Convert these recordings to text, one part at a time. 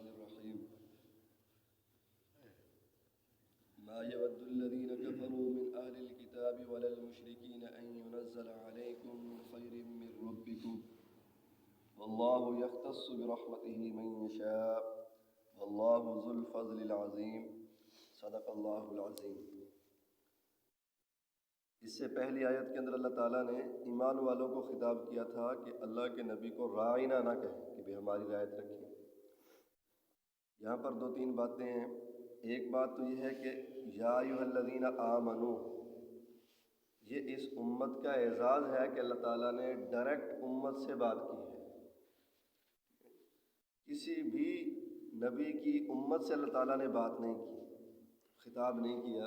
الرحمن الرحيم ما يود الذين كفروا من أهل الكتاب ولا المشركين أن ينزل عليكم من خير من ربكم والله يختص برحمته من يشاء والله ذو الفضل العظيم صدق اللہ العظیم۔ اس سے پہلی آیت کے اندر اللہ تعالیٰ نے ایمان والوں کو خطاب کیا تھا کہ اللہ کے نبی کو راعینا نہ کہیں کہ بھی ہماری رعایت رکھیں۔ یہاں پر دو تین باتیں ہیں۔ ایک بات تو یہ ہے کہ یا ایھا الذین آمنو، یہ اس امت کا اعزاز ہے کہ اللہ تعالیٰ نے ڈائریکٹ امت سے بات کی ہے۔ کسی بھی نبی کی امت سے اللہ تعالیٰ نے بات نہیں کی، خطاب نہیں کیا۔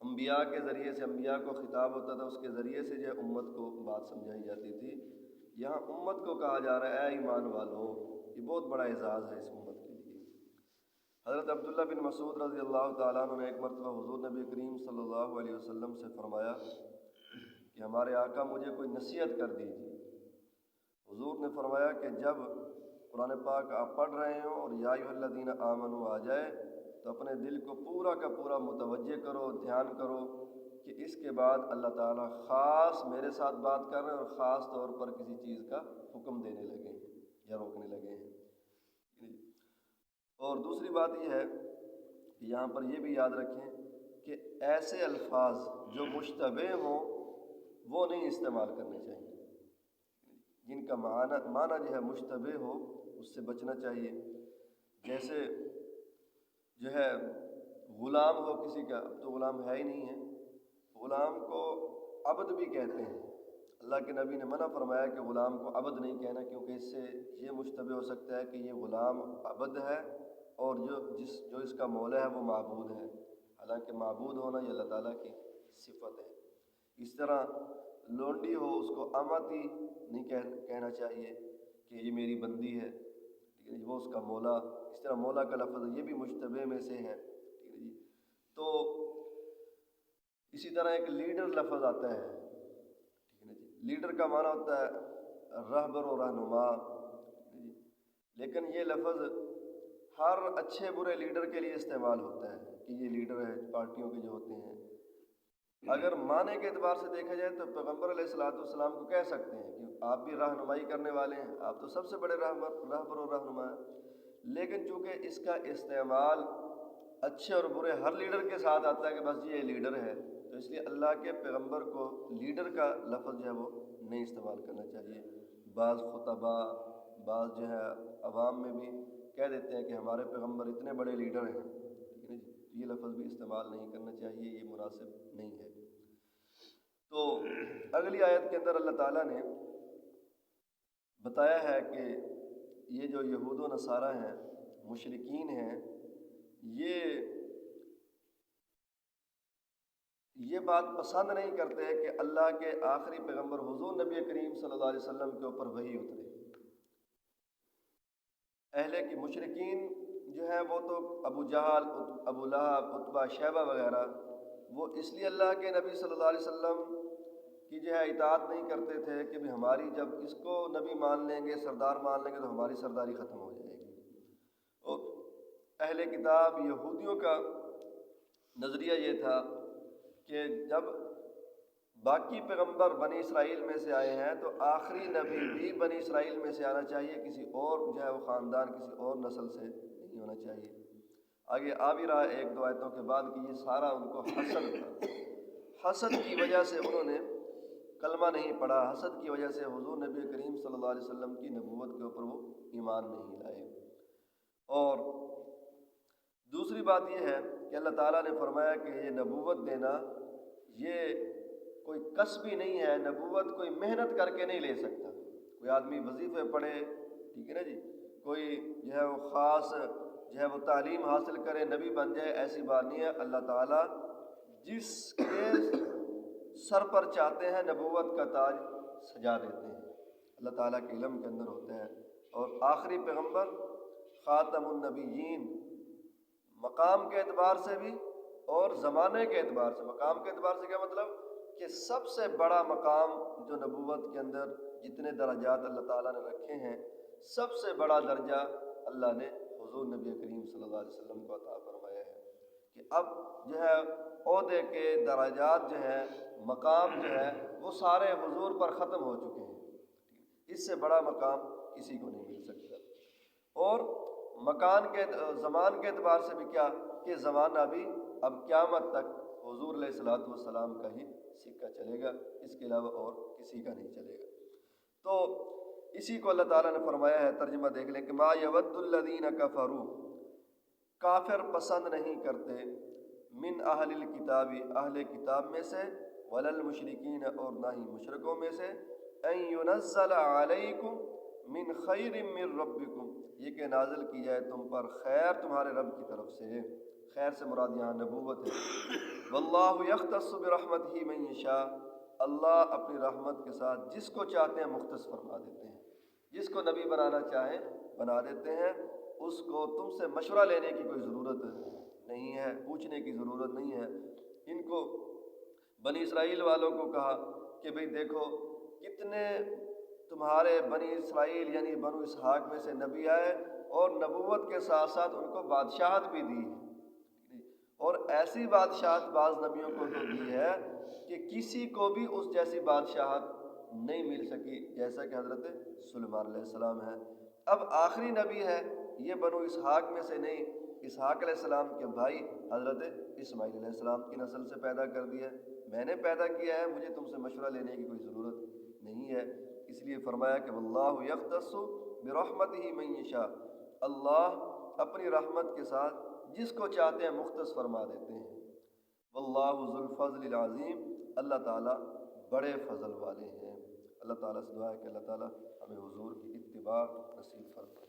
انبیاء کے ذریعے سے انبیاء کو خطاب ہوتا تھا، اس کے ذریعے سے جو ہے امت کو بات سمجھائی جاتی تھی۔ یہاں امت کو کہا جا رہا ہے اے ایمان والو، یہ بہت بڑا اعزاز ہے اس امت کے لیے۔ حضرت عبداللہ بن مسعود رضی اللہ تعالیٰ عنہ نے ایک مرتبہ حضور نبی کریم صلی اللہ علیہ وسلم سے فرمایا کہ ہمارے آقا مجھے کوئی نصیحت کر دیجیے۔ حضور نے فرمایا کہ جب قرآن پاک آپ پڑھ رہے ہوں اور یا ایھا الذین آمنو آ جائے تو اپنے دل کو پورا کا پورا متوجہ کرو، دھیان کرو کہ اس کے بعد اللہ تعالیٰ خاص میرے ساتھ بات کر رہے ہیں اور خاص طور پر کسی چیز کا حکم دینے لگے ہیں یا روکنے لگے ہیں۔ اور دوسری بات یہ ہے کہ یہاں پر یہ بھی یاد رکھیں کہ ایسے الفاظ جو مشتبہ ہوں وہ نہیں استعمال کرنے چاہیے، جن کا معنی جو ہے مشتبہ ہو اس سے بچنا چاہیے۔ جیسے جو ہے غلام ہو کسی کا، اب تو غلام ہے ہی نہیں ہے، غلام کو عبد بھی کہتے ہیں۔ اللہ کے نبی نے منع فرمایا کہ غلام کو عبد نہیں کہنا، کیونکہ اس سے یہ مشتبہ ہو سکتا ہے کہ یہ غلام عبد ہے اور جو اس کا مولا ہے وہ معبود ہے، حالانکہ معبود ہونا یہ اللہ تعالیٰ کی صفت ہے۔ اس طرح لونڈی ہو اس کو امت ہی نہیں کہنا چاہیے کہ یہ میری بندی ہے، وہ اس کا مولا۔ اس طرح مولا کا لفظ یہ بھی مشتبہ میں سے ہے، ٹھیک ہے جی۔ تو اسی طرح ایک لیڈر لفظ آتا ہے، ٹھیک ہے جی۔ لیڈر کا معنی ہوتا ہے رہبر و رہنما، لیکن یہ لفظ ہر اچھے برے لیڈر کے لیے استعمال ہوتا ہے کہ یہ لیڈر ہے پارٹیوں کے جو ہوتے ہیں۔ اگر معنی کے اعتبار سے دیکھا جائے تو پیغمبر علیہ الصلوۃ والسلام کو کہہ سکتے ہیں کہ آپ بھی رہنمائی کرنے والے ہیں، آپ تو سب سے بڑے رہبر و رہنما ہیں، لیکن چونکہ اس کا استعمال اچھے اور برے ہر لیڈر کے ساتھ آتا ہے کہ بس یہ لیڈر ہے، تو اس لیے اللہ کے پیغمبر کو لیڈر کا لفظ جو ہے وہ نہیں استعمال کرنا چاہیے۔ بعض خطبہ، بعض جو ہے عوام میں بھی کہہ دیتے ہیں کہ ہمارے پیغمبر اتنے بڑے لیڈر ہیں، ٹھیک ہے جی، یہ لفظ بھی استعمال نہیں کرنا چاہیے، یہ مناسب نہیں ہے۔ تو اگلی آیت کے اندر اللہ تعالیٰ نے بتایا ہے کہ یہ جو یہود و نصارہ ہیں، مشرکین ہیں، یہ بات پسند نہیں کرتے کہ اللہ کے آخری پیغمبر حضور نبی کریم صلی اللہ علیہ وسلم کے اوپر وحی اترے۔ اہل کی مشرکین جو ہیں وہ تو ابو جہل، ابو لہب، عتبہ، شیبہ وغیرہ، وہ اس لیے اللہ کے نبی صلی اللہ علیہ وسلم کی جو ہے اطاعت نہیں کرتے تھے کہ ہماری جب اس کو نبی مان لیں گے، سردار مان لیں گے تو ہماری سرداری ختم ہو جائے گی۔ اور اہل کتاب یہودیوں کا نظریہ یہ تھا کہ جب باقی پیغمبر بنی اسرائیل میں سے آئے ہیں تو آخری نبی بھی بنی اسرائیل میں سے آنا چاہیے، کسی اور جو ہے وہ خاندان، کسی اور نسل سے نہیں ہونا چاہیے۔ آگے آ بھی رہا ہے ایک دو آیتوں کے بعد کہ یہ سارا ان کو حسد تھا، حسد کی وجہ سے انہوں نے کلمہ نہیں پڑھا، حسد کی وجہ سے حضور نبی کریم صلی اللہ علیہ وسلم کی نبوت کے اوپر وہ ایمان نہیں لائے۔ اور دوسری بات یہ ہے کہ اللہ تعالیٰ نے فرمایا کہ یہ نبوت دینا یہ کوئی کسبی نہیں ہے، نبوت کوئی محنت کر کے نہیں لے سکتا۔ کوئی آدمی وظیفے پڑھے، ٹھیک ہے نا جی، کوئی جو ہے وہ خاص جو ہے وہ تعلیم حاصل کرے، نبی بن جائے، ایسی بات نہیں ہے۔ اللہ تعالیٰ جس کے سر پر چاہتے ہیں نبوت کا تاج سجا دیتے ہیں، اللہ تعالیٰ کے علم کے اندر ہوتا ہے۔ اور آخری پیغمبر خاتم النبیین، مقام کے اعتبار سے بھی اور زمانے کے اعتبار سے۔ مقام کے اعتبار سے کیا مطلب کہ سب سے بڑا مقام جو نبوت کے اندر جتنے درجات اللہ تعالیٰ نے رکھے ہیں، سب سے بڑا درجہ اللہ نے حضور نبی کریم صلی اللہ علیہ وسلم کو عطا فرمایا ہے کہ اب جو ہے عہدے کے درجات جو ہیں، مقام جو ہے وہ سارے حضور پر ختم ہو چکے ہیں، اس سے بڑا مقام کسی کو نہیں مل سکتا۔ اور مکان کے زمان کے اعتبار سے بھی کیا کہ زمانہ بھی اب قیامت تک حضور علیہ الصلوۃ والسلام کا ہی سکہ چلے گا، اس کے علاوہ اور کسی کا نہیں چلے گا۔ تو اسی کو اللہ تعالیٰ نے فرمایا ہے، ترجمہ دیکھ لیں کہ ما یود الذین کفروا، کافر پسند نہیں کرتے، من اہل الکتاب، اہل کتاب میں سے، ولا المشرکین، اور نہ ہی مشرکوں میں سے، ان ینزل علیکم من خیر من ربکم، یہ کہ نازل کی جائے تم پر خیر تمہارے رب کی طرف سے۔ خیر سے مراد یہاں نبوت ہے۔ واللہ یختص برحمتہ من یشاء، اللہ اپنی رحمت کے ساتھ جس کو چاہتے ہیں مختص فرما دیتے ہیں، جس کو نبی بنانا چاہیں بنا دیتے ہیں، اس کو تم سے مشورہ لینے کی کوئی ضرورت نہیں ہے، پوچھنے کی ضرورت نہیں ہے۔ ان کو بنی اسرائیل والوں کو کہا کہ بھئی دیکھو کتنے تمہارے بنی اسرائیل یعنی بنو اسحاق میں سے نبی آئے، اور نبوت کے ساتھ ساتھ ان کو بادشاہت بھی دی، اور ایسی بادشاہت بعض نبیوں کو تو دی ہے کہ کسی کو بھی اس جیسی بادشاہت نہیں مل سکی جیسا کہ حضرت سلیمان علیہ السلام ہے۔ اب آخری نبی ہے، یہ بنو اسحاق میں سے نہیں، اسحاق علیہ السلام کے بھائی حضرت اسماعیل علیہ السلام کی نسل سے پیدا کر دیا، میں نے پیدا کیا ہے، مجھے تم سے مشورہ لینے کی کوئی ضرورت نہیں ہے۔ اس لیے فرمایا کہ واللہ یختص برحمتہ من یشاء، اللہ اپنی رحمت کے ساتھ جس کو چاہتے ہیں مختص فرما دیتے ہیں۔ واللہ ذو الفضل العظیم، اللہ تعالیٰ بڑے فضل والے ہیں۔ اللہ تعالیٰ سے دعا ہے کہ اللہ تعالیٰ ہمیں حضور کی اتباع نصیب فرمائے۔